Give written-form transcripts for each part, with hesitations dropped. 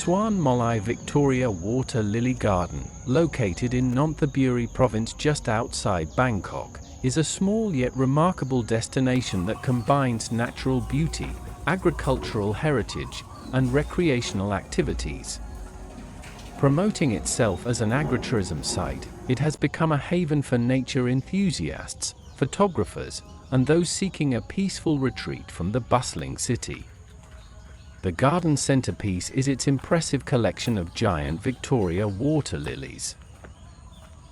Suan Malai Victoria Water Lily Garden, located in Nonthaburi province just outside Bangkok, is a small yet remarkable destination that combines natural beauty, agricultural heritage, and recreational activities. Promoting itself as an agritourism site, it has become a haven for nature enthusiasts, photographers, and those seeking a peaceful retreat from the bustling city. The garden's centerpiece is its impressive collection of giant Victoria water lilies.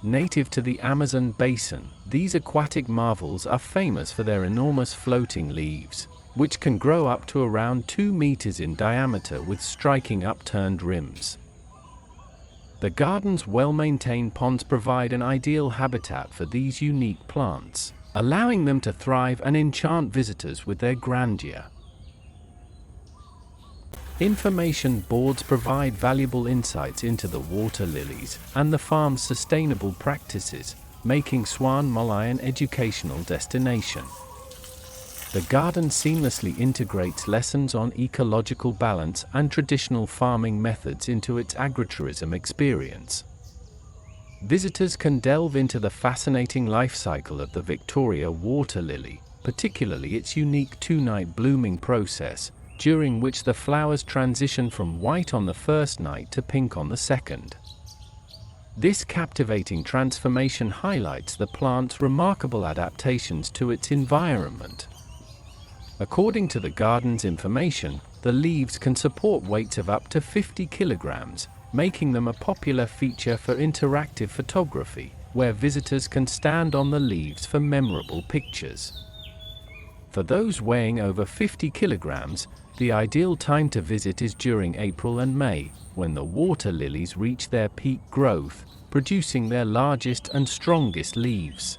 Native to the Amazon basin, these aquatic marvels are famous for their enormous floating leaves, which can grow up to around 2 meters in diameter with striking upturned rims. The garden's well-maintained ponds provide an ideal habitat for these unique plants, allowing them to thrive and enchant visitors with their grandeur. Information boards provide valuable insights into the water lilies and the farm's sustainable practices, making Suan Malai an educational destination. The garden seamlessly integrates lessons on ecological balance and traditional farming methods into its agritourism experience. Visitors can delve into the fascinating life cycle of the Victoria water lily, particularly its unique 2-night blooming process, during which the flowers transition from white on the first night to pink on the second. This captivating transformation highlights the plant's remarkable adaptations to its environment. According to the garden's information, the leaves can support weights of up to 50 kilograms, making them a popular feature for interactive photography, where visitors can stand on the leaves for memorable pictures. For those weighing over 50 kilograms, the ideal time to visit is during April and May, when the water lilies reach their peak growth, producing their largest and strongest leaves.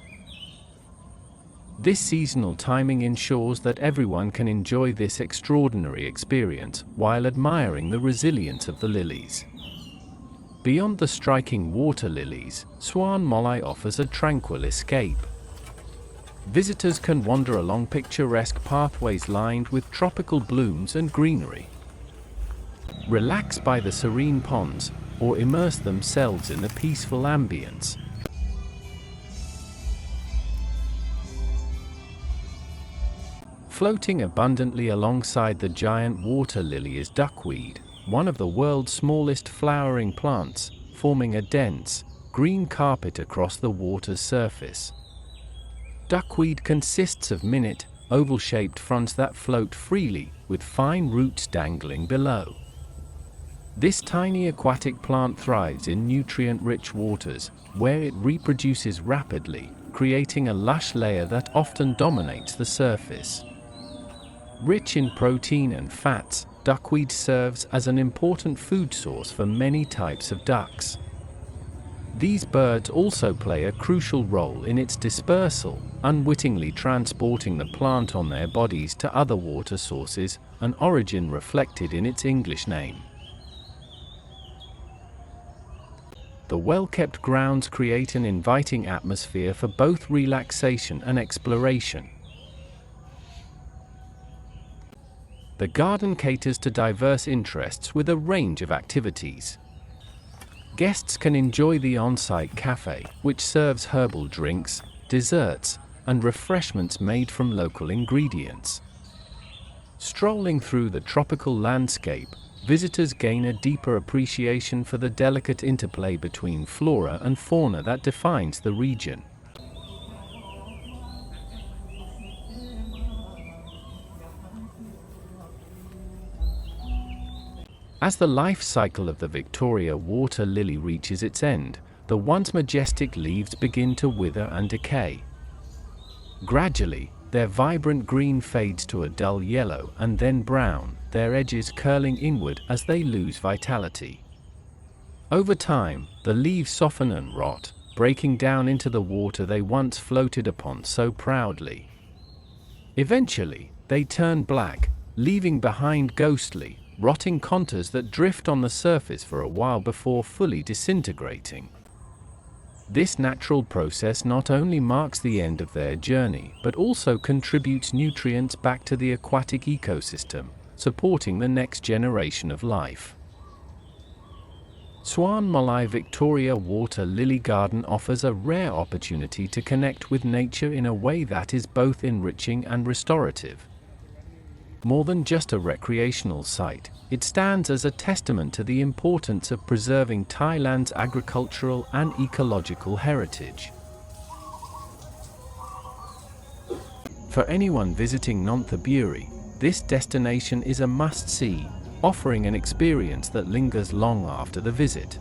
This seasonal timing ensures that everyone can enjoy this extraordinary experience while admiring the resilience of the lilies. Beyond the striking water lilies, Suan Malai offers a tranquil escape. Visitors can wander along picturesque pathways lined with tropical blooms and greenery, relax by the serene ponds, or immerse themselves in the peaceful ambience. Floating abundantly alongside the giant water lily is duckweed, one of the world's smallest flowering plants, forming a dense, green carpet across the water's surface. Duckweed consists of minute, oval-shaped fronds that float freely, with fine roots dangling below. This tiny aquatic plant thrives in nutrient-rich waters, where it reproduces rapidly, creating a lush layer that often dominates the surface. Rich in protein and fats, duckweed serves as an important food source for many types of ducks. These birds also play a crucial role in its dispersal, unwittingly transporting the plant on their bodies to other water sources, an origin reflected in its English name. The well-kept grounds create an inviting atmosphere for both relaxation and exploration. The garden caters to diverse interests with a range of activities. Guests can enjoy the on-site café, which serves herbal drinks, desserts, and refreshments made from local ingredients. Strolling through the tropical landscape, visitors gain a deeper appreciation for the delicate interplay between flora and fauna that defines the region. As the life cycle of the Victoria water lily reaches its end, the once majestic leaves begin to wither and decay. Gradually, their vibrant green fades to a dull yellow and then brown, their edges curling inward as they lose vitality. Over time, the leaves soften and rot, breaking down into the water they once floated upon so proudly. Eventually, they turn black, leaving behind ghostly, rotting contours that drift on the surface for a while before fully disintegrating. This natural process not only marks the end of their journey, but also contributes nutrients back to the aquatic ecosystem, supporting the next generation of life. Suan Malai Victoria Water Lily Garden offers a rare opportunity to connect with nature in a way that is both enriching and restorative. More than just a recreational site, it stands as a testament to the importance of preserving Thailand's agricultural and ecological heritage. For anyone visiting Nonthaburi, this destination is a must-see, offering an experience that lingers long after the visit.